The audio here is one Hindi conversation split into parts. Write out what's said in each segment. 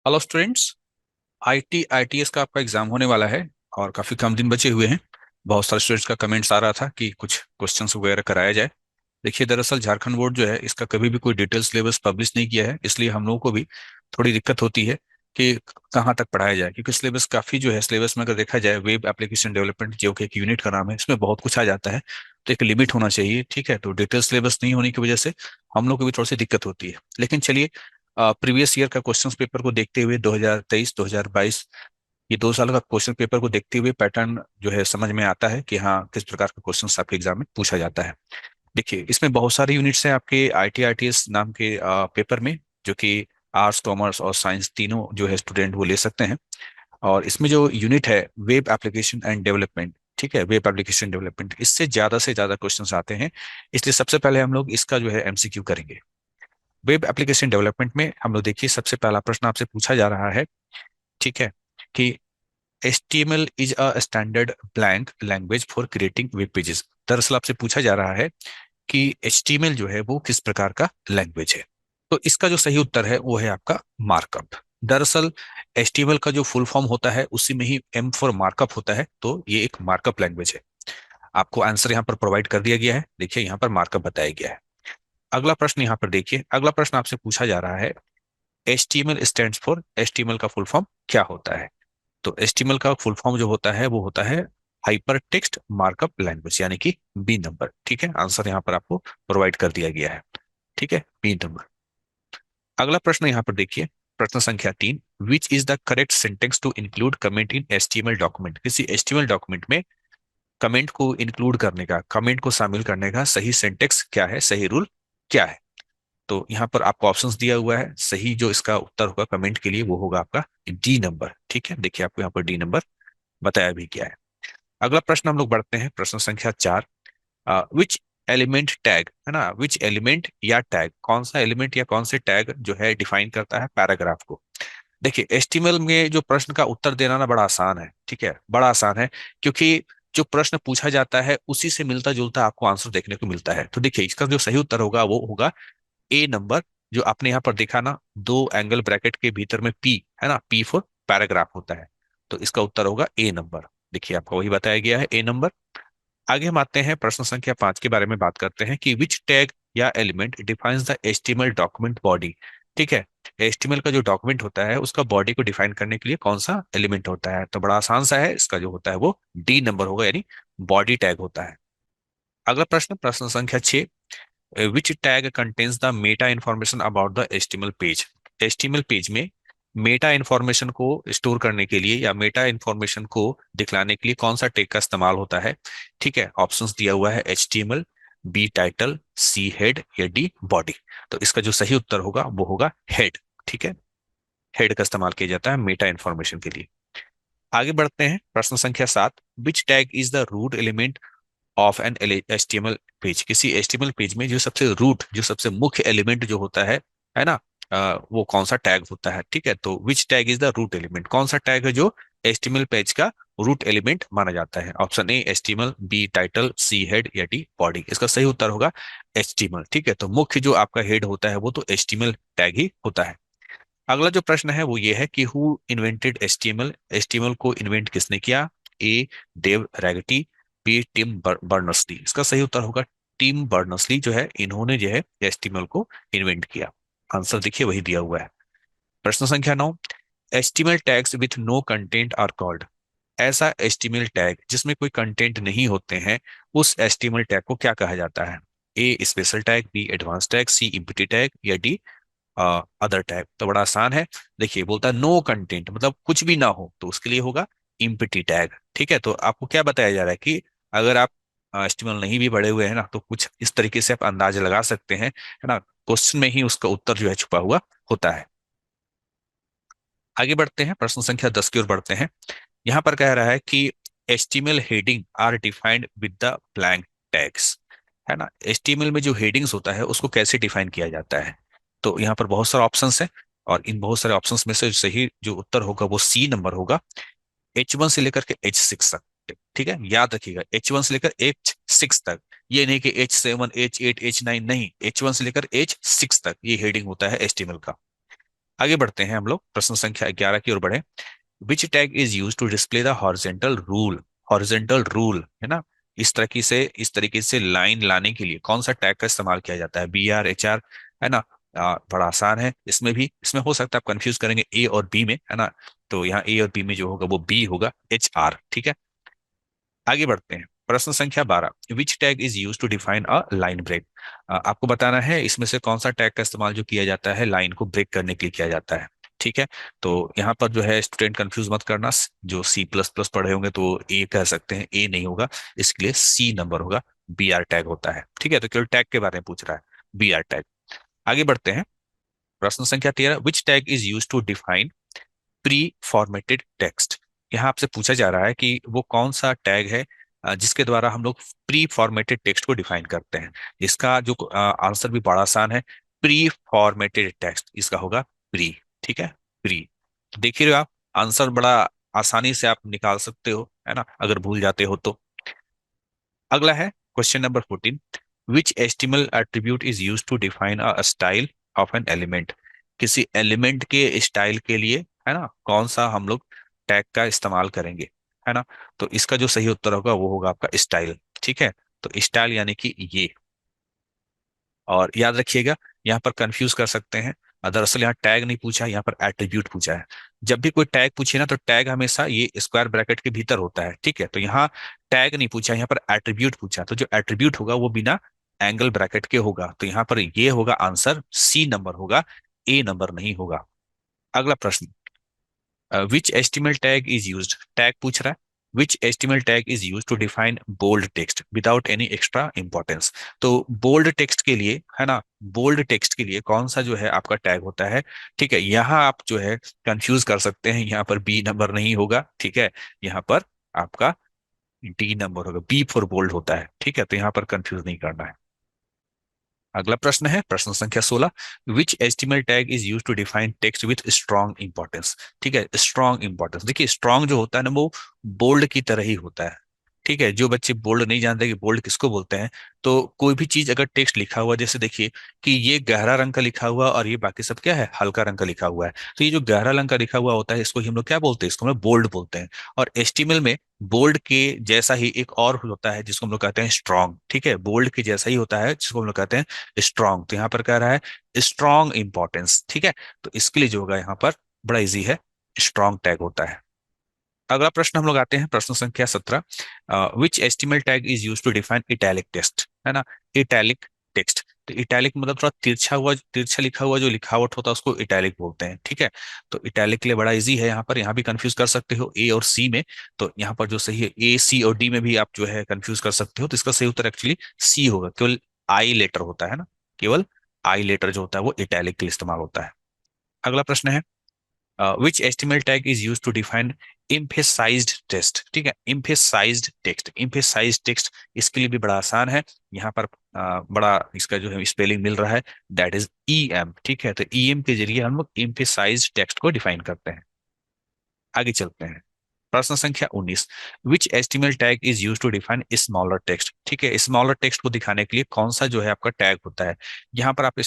Hello students. आईटी आईटीएस का आपका एग्जाम होने वाला है और काफी कम दिन बचे हुए हैं। बहुत सारे स्टूडेंट्स का कमेंट्स आ रहा था कि कुछ क्वेश्चंस वगैरह कराया जाए। देखिए, दरअसल झारखंड बोर्ड जो है इसका कभी भी कोई डिटेल सिलेबस पब्लिश नहीं किया है, इसलिए हम लोगों को भी थोड़ी दिक्कत होती है कि कहाँ तक पढ़ाया जाए, क्योंकि सिलेबस काफी जो है, सिलेबस में अगर देखा जाए वेब एप्लीकेशन डेवलपमेंट जो कि एक यूनिट का नाम है, इसमें बहुत कुछ आ जाता है। तो एक लिमिट होना चाहिए, ठीक है। तो डिटेल सिलेबस नहीं होने की वजह से हम लोग को भी थोड़ी सी दिक्कत होती है। लेकिन चलिए, प्रीवियस ईयर का क्वेश्चंस पेपर को देखते हुए 2023 2022, ये 2 साल का क्वेश्चन पेपर को देखते हुए पैटर्न जो है समझ में आता है कि हाँ, किस प्रकार का क्वेश्चंस आपके एग्जाम में पूछा जाता है। देखिए, इसमें बहुत सारे यूनिट्स हैं आपके आईटी आईटीएस नाम के पेपर में, जो कि आर्ट्स कॉमर्स और साइंस तीनों जो है स्टूडेंट वो ले सकते हैं। और इसमें जो यूनिट है वेब एप्लीकेशन एंड डेवलपमेंट, ठीक है, वेब एप्लीकेशन डेवलपमेंट, इससे ज्यादा से ज्यादा क्वेश्चंस आते हैं। इसलिए सबसे पहले हम लोग इसका जो है एमसीक्यू करेंगे। वेब एप्लीकेशन डेवलपमेंट में हम लोग देखिए, सबसे पहला प्रश्न आपसे पूछा जा रहा है, ठीक है, कि HTML is a standard blank language for creating web pages. दरअसल आपसे पूछा जा रहा है कि HTML जो है वो किस प्रकार का लैंग्वेज है। तो इसका जो सही उत्तर है वो है आपका मार्कअप। दरअसल HTML का जो फुल फॉर्म होता है उसी में ही M फॉर मार्कअप होता है, तो ये एक मार्कअप लैंग्वेज है। आपको आंसर यहाँ पर प्रोवाइड कर दिया गया है, देखिए यहाँ पर मार्कअप बताया गया है। अगला प्रश्न यहाँ पर देखिए, अगला प्रश्न आपसे पूछा जा रहा है, HTML स्टैंड्स फॉर, HTML का फुल फॉर्म क्या होता है। तो HTML का फुल फॉर्म जो होता है वो होता है हाइपर टेक्स्ट मार्कअप लैंग्वेज, यानी कि बी नंबर, ठीक है। आंसर यहाँ पर आपको प्रोवाइड कर दिया गया है, ठीक है, बी नंबर। अगला प्रश्न यहाँ पर देखिए, प्रश्न संख्या 3, which is the correct sentence to include comment in HTML document. किसी HTML डॉक्यूमेंट में कमेंट को इंक्लूड करने का, कमेंट को शामिल करने का सही सेंटेंस क्या है, सही रूल क्या है। तो यहाँ पर आपको ऑप्शंस दिया हुआ है, सही जो इसका उत्तर होगा कमेंट के लिए वो होगा आपका डी नंबर, ठीक है। देखिए आपको यहाँ पर डी नंबर बताया भी गया है। अगला प्रश्न हम लोग बढ़ते हैं, प्रश्न संख्या 4, विच एलिमेंट टैग, है ना, विच एलिमेंट या टैग, कौन सा एलिमेंट या कौन से टैग जो है डिफाइन करता है पैराग्राफ को। देखिए, HTML में जो प्रश्न का उत्तर देना ना बड़ा आसान है, ठीक है, बड़ा आसान है, क्योंकि जो प्रश्न पूछा जाता है उसी से मिलता जुलता आपको आंसर देखने को मिलता है। तो देखिए, इसका जो सही उत्तर होगा वो होगा ए नंबर। जो आपने यहाँ पर देखा ना, दो एंगल ब्रैकेट के भीतर में पी है ना, पी फॉर पैराग्राफ होता है, तो इसका उत्तर होगा ए नंबर। देखिए आपको वही बताया गया है, ए नंबर। आगे हम आते हैं, प्रश्न संख्या 5 के बारे में बात करते हैं कि विच टैग या element defines the HTML document body, ठीक है। HTML का जो डॉक्यूमेंट होता है उसका बॉडी को डिफाइन करने के लिए कौन सा एलिमेंट होता है। तो बड़ा आसान सा है, इसका जो होता है वो डी नंबर होगा, यानी बॉडी टैग होता है। अगला प्रश्न, प्रश्न संख्या 6, which tag contains the meta information about the HTML page. HTML page में मेटा इंफॉर्मेशन को स्टोर करने के लिए या मेटा इंफॉर्मेशन को दिखलाने के लिए कौन सा टैग का इस्तेमाल होता है, ठीक है। ऑप्शंस दिया हुआ है, HTML, B title, C head या डी बॉडी। तो इसका जो सही उत्तर होगा वो होगा हेड, ठीक है। हेड का इस्तेमाल किया जाता है मेटा इंफॉर्मेशन के लिए। आगे बढ़ते हैं, प्रश्न संख्या 7, which tag is the root element of an HTML page. किसी HTML पेज में जो सबसे रूट, जो सबसे मुख्य एलिमेंट जो होता है ना, वो कौन सा टैग होता है, ठीक है। तो which tag is the root element, कौन सा टैग है जो HTML पेज का रूट एलिमेंट माना जाता है। Option A HTML, B title, C head या डी बॉडी। इसका सही उत्तर होगा HTML, ठीक है। तो मुख्य जो आपका हेड होता है वो तो HTML टैग ही होता है। अगला जो प्रश्न है वो ये है कि हु इन्वेंटेड HTML, HTML को इन्वेंट किसने किया। ए डेव रैगटी, बी टिम बर्नर्सली। इसका सही उत्तर होगा टिम बर्नर्सली, जो है इन्होंने जो है HTML को इन्वेंट किया। आंसर देखिए वही दिया हुआ है। प्रश्न संख्या 9, HTML tags with no content are called. ऐसा HTML टैग जिसमें कोई कंटेंट नहीं होते हैं, उस HTML टैग को क्या कहा जाता है। A special tag, B advance tag, C empty tag या डी अदर टैग। तो बड़ा आसान है, देखिए बोलता है नो कंटेंट मतलब कुछ भी ना हो, तो उसके लिए होगा इम्पिटी टैग, ठीक है। तो आपको क्या बताया जा रहा है कि अगर आप HTML नहीं भी पढ़े हुए हैं ना, तो कुछ इस तरीके से आप अंदाजा लगा सकते हैं, है ना, क्वेश्चन में ही उसका उत्तर जो है छुपा हुआ होता है। आगे बढ़ते हैं, प्रश्न संख्या 10 की ओर बढ़ते हैं। यहाँ पर कह रहा है कि HTML heading are defined with the blank tags, है ना। HTML में जो हेडिंग्स होता है उसको कैसे डिफाइन किया जाता है। तो यहाँ पर बहुत सारे ऑप्शंस हैं, और इन बहुत सारे ऑप्शंस में से सही जो उत्तर होगा वो सी नंबर होगा, H1 से लेकर के H6 तक, ठीक है। याद रखिएगा, H1 से लेकर H6 तक, ये नहीं कि H7 H8 H9, नहीं, H1 से लेकर H6 तक ये हेडिंग होता है HTML का। आगे बढ़ते हैं हम लोग प्रश्न संख्या 11 की ओर बढ़े। Which tag is use to display the horizontal rule. Horizontal rule है ना, इस तरीके से लाइन लाने के लिए कौन सा टैग का इस्तेमाल किया जाता है? BR HR, है ना। बड़ा आसान है, इसमें भी, इसमें हो सकता है आप कंफ्यूज करेंगे ए और बी में, है ना। तो यहाँ ए और बी में जो होगा वो बी होगा, HR, ठीक है। आगे बढ़ते हैं, प्रश्न संख्या 12। Which tag is use to define a line break. आपको बताना है इसमें से कौन सा टैग का इस्तेमाल जो किया जाता है लाइन को ब्रेक करने के लिए किया जाता है, ठीक है। तो यहाँ पर जो है स्टूडेंट कंफ्यूज मत करना, जो C++ पढ़े होंगे तो ए कह सकते हैं, ए नहीं होगा, इसके लिए C नंबर होगा, BR टैग होता है, ठीक है। तो केवल टैग के बारे में पूछ रहा है, BR टैग। आगे बढ़ते हैं, प्रश्न संख्या 13। Which tag is use to define preformatted text. यहाँ आपसे पूछा जा रहा है कि वो कौन सा टैग है जिसके द्वारा हम लोग प्री फॉर्मेटेड टेक्स्ट को डिफाइन करते हैं। इसका जो आंसर भी बड़ा आसान है, प्री फॉर्मेटेड टेक्स्ट, इसका होगा प्री, ठीक है, प्री। देख ही रहे हो आप, आंसर बड़ा आसानी से आप निकाल सकते हो, है ना, अगर भूल जाते हो तो। अगला है question number 14। Which HTML attribute is use to define a style of an element. किसी एलिमेंट के स्टाइल के लिए, है ना, कौन सा हम लोग टैग का इस्तेमाल करेंगे, है ना। तो इसका जो सही उत्तर होगा वो होगा आपका स्टाइल, ठीक है। तो स्टाइल यानी कि ये, और याद रखिएगा यहाँ पर कंफ्यूज कर सकते हैं। दरअसल यहाँ टैग नहीं पूछा है, यहाँ पर एट्रीब्यूट पूछा है। जब भी कोई टैग पूछे ना तो टैग हमेशा ये स्क्वायर ब्रैकेट के भीतर होता है, ठीक है। तो यहाँ टैग नहीं पूछा, यहाँ पर एट्रीब्यूट पूछा, तो जो एट्रीब्यूट होगा वो बिना एंगल ब्रैकेट के होगा, तो यहाँ पर ये होगा आंसर, C नंबर होगा, A नंबर नहीं होगा। अगला प्रश्न, which HTML tag is used. Tag पूछ रहा है, which HTML tag is use to define bold text without any extra importance. तो बोल्ड टेक्स्ट के लिए, है ना, बोल्ड टेक्स्ट के लिए कौन सा जो है आपका टैग होता है, ठीक है। यहाँ आप जो है कंफ्यूज कर सकते हैं, यहाँ पर B नंबर नहीं होगा, ठीक है। यहाँ पर आपका D नंबर होगा, B फॉर बोल्ड होता है, ठीक है। तो यहाँ पर कंफ्यूज नहीं करना है। अगला प्रश्न है प्रश्न संख्या 16। Which HTML tag is use to define text with strong importance. ठीक है, स्ट्रॉन्ग इंपॉर्टेंस, देखिए स्ट्रॉन्ग जो होता है ना वो बोल्ड की तरह ही होता है, ठीक है। जो बच्चे बोल्ड नहीं जानते कि बोल्ड किसको बोलते हैं, तो कोई भी चीज अगर टेक्स्ट लिखा हुआ, जैसे देखिए कि ये गहरा रंग का लिखा हुआ और ये बाकी सब क्या है, हल्का रंग का लिखा हुआ है, तो ये जो गहरा रंग का लिखा हुआ होता है इसको ही हम लोग क्या बोलते हैं, इसको हम लोग बोल्ड बोलते हैं। और एस्टिमल में बोल्ड के जैसा ही एक और होता है जिसको हम लोग कहते हैं स्ट्रॉन्ग, ठीक है। बोल्ड के जैसा ही होता है जिसको हम लोग कहते हैं स्ट्रॉन्ग। तो यहाँ पर कह रहा है स्ट्रॉन्ग इंपॉर्टेंस, ठीक है। तो इसके लिए जो होगा यहाँ पर बड़ा इजी है, स्ट्रॉन्ग टैग होता है। अगला प्रश्न हम लोग आते हैं प्रश्न संख्या 17। Which HTML tag is use to define italic text, है ना, इटैलिक टेक्स्ट। तो इटैलिक मतलब थोड़ा तिरछा हुआ, तिरछा लिखा हुआ जो लिखावट होता है उसको इटैलिक बोलते हैं, ठीक है। तो इटैलिक के लिए बड़ा इजी है, यहाँ पर यहाँ भी कंफ्यूज कर सकते हो A और C में। तो यहाँ पर जो सही है A, C और D में भी आप जो है कंफ्यूज कर सकते हो, तो इसका सही उत्तर एक्चुअली C होगा। केवल आई लेटर होता है ना, केवल आई लेटर जो होता है वो इटैलिक के लिए इस्तेमाल होता है। अगला प्रश्न है, which HTML tag is use to define emphasized text. ठीक है, इम्फेसाइज्ड टेक्स्ट, इम्फेसाइज्ड टेक्स्ट इसके लिए भी बड़ा आसान है। यहाँ पर बड़ा इसका जो है स्पेलिंग मिल रहा है, दैट इज EM, ठीक है। तो EM के जरिए हम लोग इम्फेसाइज्ड टेक्स्ट को डिफाइन करते हैं। आगे चलते हैं, प्रश्न संख्या 19। Which HTML tag is use to define smaller text. ठीक है, स्मॉलर टेक्स्ट को दिखाने के लिए कौन सा जो है आपका टैग होता है। यहाँ पर आप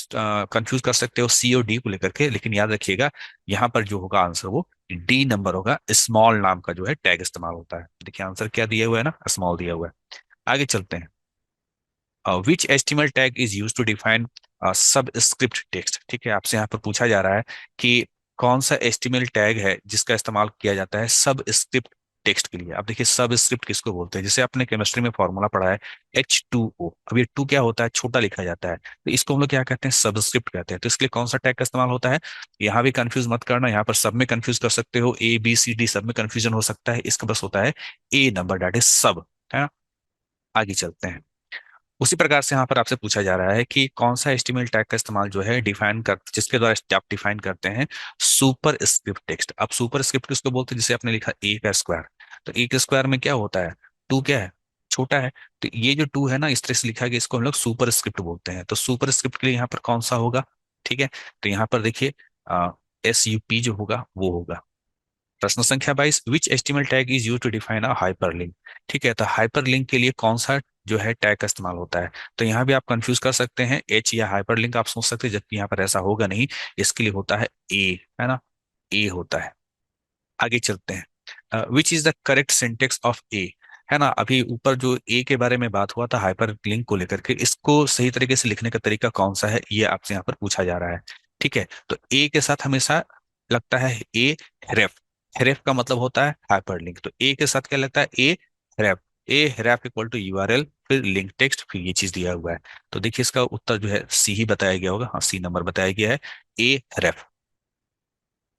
कंफ्यूज कर सकते हो C और D को लेकर के, लेकिन याद रखिएगा यहाँ पर जो होगा आंसर वो D नंबर होगा। स्मॉल नाम का जो है टैग इस्तेमाल होता है। देखिए आंसर क्या दिया हुआ है ना, स्मॉल दिया हुआ है। आगे चलते हैं, which HTML tag is use to define subscript text. ठीक है, आपसे यहाँ पर पूछा जा रहा है कि कौन सा एस्टिमल टैग है जिसका इस्तेमाल किया जाता है सब स्क्रिप्ट टेक्स्ट के लिए। अब देखिए सब स्क्रिप्ट किसको बोलते हैं, जैसे आपने केमिस्ट्री में फॉर्मूला पढ़ा है H2O। अब ये 2 क्या होता है, छोटा लिखा जाता है, तो इसको हम लोग क्या कहते हैं, सबस्क्रिप्ट कहते हैं। तो इसके लिए कौन सा टैग का इस्तेमाल होता है, यहाँ भी कंफ्यूज मत करना, यहाँ पर सब में कंफ्यूज कर सकते हो, A B C D सब में कंफ्यूजन हो सकता है, इसका बस होता है A नंबर, दैट इज सब, है ना। आगे चलते हैं, उसी प्रकार से यहाँ पर आपसे पूछा जा रहा है कि कौन सा एस्टिमल टैग का इस्तेमाल जो है डिफाइन कर, जिसके द्वारा आप डिफाइन करते हैं सुपर स्क्रिप्ट टेक्स्ट। अब सुपर स्क्रिप्ट किसको बोलते हैं, जिसे आपने लिखा A का स्क्वायर, तो A के स्क्वायर में क्या होता है, 2 क्या है, छोटा है। तो ये जो 2 है ना इस तरह से लिखा गया, इसको हम लोग सुपर स्क्रिप्ट बोलते हैं। तो सुपर स्क्रिप्ट के लिए यहाँ पर कौन सा होगा, ठीक है। तो यहाँ पर देखिए SUP जो होगा वो होगा, प्रश्न संख्या 22, which HTML tag is use to define a hyperlink. ठीक है, तो हाइपरलिंक के लिए कौन सा जो है टैग का इस्तेमाल होता है? तो यहाँ भी आप कंफ्यूज कर सकते हैं, एच या हाइपरलिंक आप सोच सकते हैं, जबकि यहाँ पर ऐसा होगा नहीं। इसके लिए होता है ए, है ना, ए होता है। आगे चलते हैं, which is the correct syntax of A, है ना। अभी ऊपर जो ए के बारे में बात हुआ था हाइपर लिंक को लेकर के, इसको सही तरीके से लिखने का तरीका कौन सा है, ये आपसे यहाँ पर पूछा जा रहा है। ठीक है, तो ए के साथ हमेशा लगता है ए रेफ। रेफ का मतलब होता है हाइपर लिंक, तो ए के साथ क्या लगता है, ए रेफ इक्वल टू यूआरएल, फिर लिंक टेक्स्ट, फिर ये चीज दिया हुआ है। तो देखिए इसका उत्तर जो है सी ही बताया गया होगा, हाँ सी नंबर बताया गया है, ए रेफ।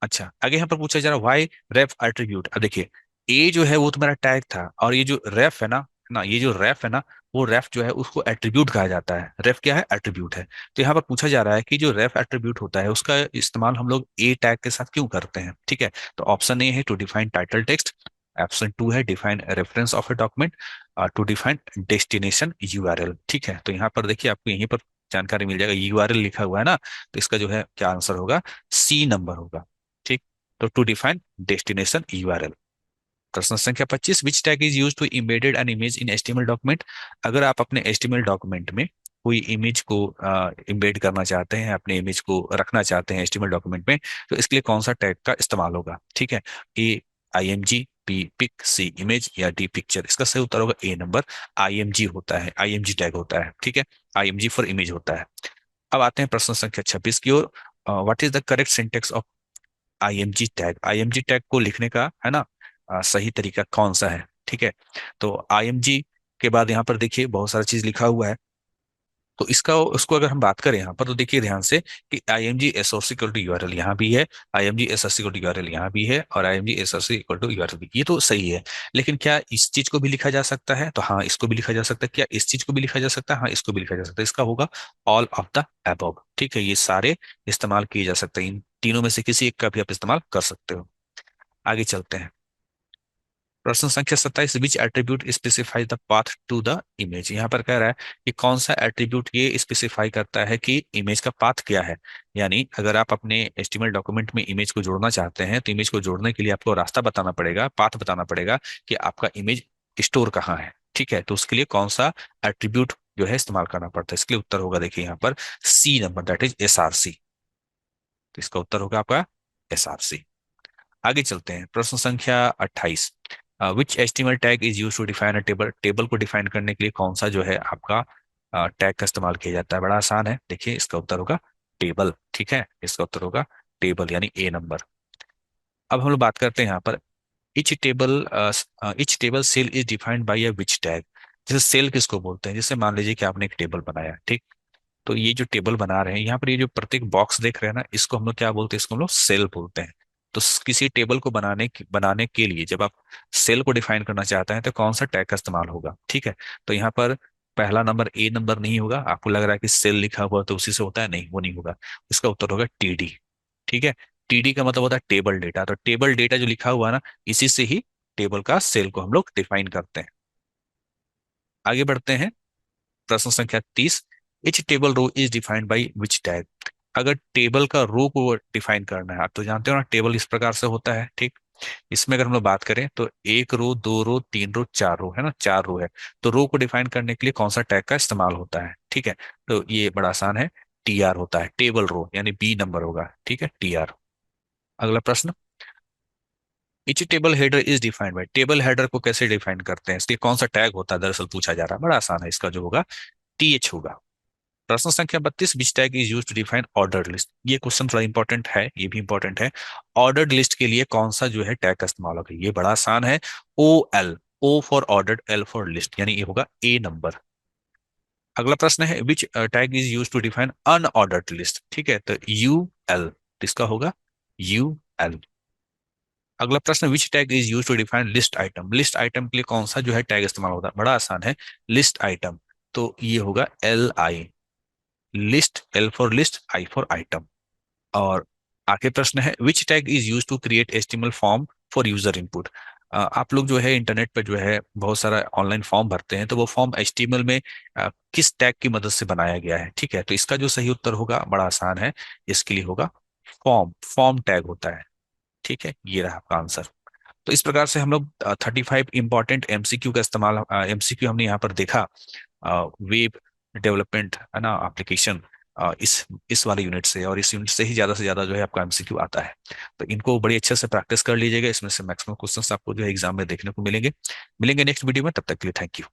अच्छा, आगे यहाँ पर पूछा जा रहा है वाई रेफ एट्रीब्यूट। अब देखिए, ए जो है वो तो मेरा टैग था, और ये जो रेफ है ना, ये जो रेफ है ना, वो रेफ जो है उसको एट्रीब्यूट कहा जाता है। रेफ क्या है, एट्रीब्यूट है। तो यहाँ पर पूछा जा रहा है कि जो रेफ एट्रीब्यूट होता है उसका इस्तेमाल हम लोग ए टैग के साथ क्यों करते हैं। ठीक है, तो ऑप्शन ए है to define title text, option two है define reference of a document, to define destination URL. ठीक है, तो यहाँ पर देखिए आपको यहीं पर जानकारी मिल जाएगा, यूआरएल लिखा हुआ है ना, तो इसका जो है क्या आंसर होगा, सी नंबर होगा। ठीक, तो टू डिफाइन डेस्टिनेशन यूआरएल। प्रश्न संख्या 25, which tag is use to embedded an image in HTML document. अगर आप अपने एचटीएमएल डॉक्यूमेंट में कोई इमेज को इम्बेड करना चाहते हैं, अपने इमेज को रखना चाहते हैं एचटीएमएल डॉक्यूमेंट में, तो इसके लिए कौन सा टैग का इस्तेमाल होगा। ठीक है, ए आईएमजी, बी पिक, सी इमेज, या डी पिक्चर। इसका सही उत्तर होगा ए नंबर, आईएमजी होता है, आईएमजी टैग होता है। ठीक है, आईएमजी फॉर इमेज होता है। अब आते हैं प्रश्न संख्या 26 की ओर। What is the correct syntax of IMG tag. IMG tag को लिखने का, है ना, सही तरीका कौन सा है। ठीक है, तो आईएमजी के बाद यहाँ पर देखिए बहुत सारा चीज लिखा हुआ है, तो इसका उसको अगर हम बात करें यहाँ पर, तो देखिए ध्यान से कि I M G S R C equal to URL यहाँ भी है, I M G S R C equal to URL यहाँ भी है, और I M G S R C equal to URL भी, ये तो सही है। लेकिन क्या इस चीज को भी लिखा जा सकता है, तो हाँ इसको भी लिखा जा सकता है। क्या इस चीज को भी लिखा जा सकता है, हाँ इसको भी लिखा जा सकता है। इसका होगा ऑल ऑफ द अबव। ठीक है, ये सारे इस्तेमाल किए जा सकते हैं, इन तीनों में से किसी एक का भी आप इस्तेमाल कर सकते हो। आगे चलते हैं, प्रश्न संख्या 27, which attribute specify the path to the image. यहाँ पर कह रहा है कि कौन सा एट्रीब्यूट ये स्पेसिफाई करता है कि इमेज का पाथ क्या है। यानी अगर आप अपने एचटीएमएल डॉक्यूमेंट में इमेज को जोड़ना चाहते हैं, तो इमेज को जोड़ने के लिए आपको रास्ता बताना पड़ेगा, पाथ बताना पड़ेगा कि आपका इमेज स्टोर कहाँ है। ठीक है, तो उसके लिए कौन सा एट्रीब्यूट जो है इस्तेमाल करना पड़ता है। इसके लिए उत्तर होगा देखिए यहाँ पर C number, that is SRC. तो इसका उत्तर होगा आपका एसआरसी। आगे चलते हैं, प्रश्न संख्या 28, which HTML tag is use to define a table. Table को डिफाइन करने के लिए कौन सा जो है आपका टैग का इस्तेमाल किया जाता है। बड़ा आसान है, देखिए इसका उत्तर होगा टेबल। ठीक है, इसका उत्तर होगा टेबल, यानी ए नंबर। अब हम लोग बात करते हैं यहाँ पर, each table cell is defined by a which tag. जैसे सेल किसको बोलते हैं, जैसे मान लीजिए कि आपने एक टेबल बनाया, ठीक, तो ये जो टेबल बना रहे हैं यहाँ पर, ये जो प्रत्येक बॉक्स देख रहे हैं ना, इसको हम लोग क्या बोलते हैं, इसको हम लोग सेल बोलते हैं। तो किसी टेबल को बनाने के लिए जब आप सेल को डिफाइन करना चाहते हैं, तो कौन सा टैग का इस्तेमाल होगा। ठीक है, तो यहाँ पर पहला नंबर ए नंबर नहीं होगा। आपको लग रहा है कि सेल लिखा हुआ तो उसी से होता है, नहीं वो नहीं होगा। इसका उत्तर होगा टीडी। ठीक है, टीडी का मतलब होता है टेबल डेटा। तो टेबल डेटा जो लिखा हुआ है ना, इसी से ही टेबल का सेल को हम लोग डिफाइन करते हैं। आगे बढ़ते हैं, प्रश्न संख्या 30, each table row is defined by which tag. अगर टेबल का रो को डिफाइन करना है, आप तो जानते हो ना टेबल इस प्रकार से होता है। ठीक, इसमें अगर हम लोग बात करें तो एक रो, दो रो, तीन रो, चार रो, है ना, चार रो है। तो रो को डिफाइन करने के लिए कौन सा टैग का इस्तेमाल होता है। ठीक है, तो ये बड़ा आसान है, टीआर होता है, टेबल रो, यानी बी नंबर होगा। ठीक है, टीआर। अगला प्रश्न, etch table header is defined bye. Table header को कैसे डिफाइन करते हैं, इसके कौन सा टैग होता है, दरअसल पूछा जा रहा है। बड़ा आसान है, इसका जो होगा टीएच होगा। प्रश्न संख्या 32, which tag is use to define ordered list. ये क्वेश्चन थोड़ा इंपॉर्टेंट है, ये भी इंपॉर्टेंट है। ऑर्डर्ड लिस्ट के लिए कौन सा जो है टैग का इस्तेमाल होगा, ये बड़ा आसान है, O L, O for ordered, L for list, यानी ये होगा ए नंबर। अगला प्रश्न है, which tag is use to define unordered list. ठीक है, तो यू एल, इसका होगा यू एल। अगला प्रश्न, which tag is use to define list item. List item के लिए कौन सा जो है टैग इस्तेमाल होता है, बड़ा आसान है, लिस्ट आइटम। तो ये होगा L I, list, L for list, I for item. और आखिरी प्रश्न है, which tag is use to create HTML form for user input. आप लोग जो है इंटरनेट पर जो है बहुत सारा ऑनलाइन फॉर्म भरते हैं, तो वो फॉर्म एचटीएमएल में किस टैग की मदद से बनाया गया है। ठीक है, तो इसका जो सही उत्तर होगा, बड़ा आसान है, इसके लिए होगा फॉर्म, फॉर्म टैग होता है। ठीक है, ये रहा आपका आंसर। तो इस प्रकार से हम लोग 35 इंपॉर्टेंट एमसीक्यू का इस्तेमाल, एमसीक्यू हमने यहाँ पर देखा वेब डेवलपमेंट है ना, एप्लीकेशन, इस वाले यूनिट से, और इस यूनिट से ज्यादा जो है आपका एमसीक्यू आता है। तो इनको बड़ी अच्छे से प्रैक्टिस कर लीजिएगा, इसमें से मैक्सिमम क्वेश्चंस आपको जो है एग्जाम में देखने को मिलेंगे। मिलेंगे नेक्स्ट वीडियो में, तब तक के लिए थैंक यू।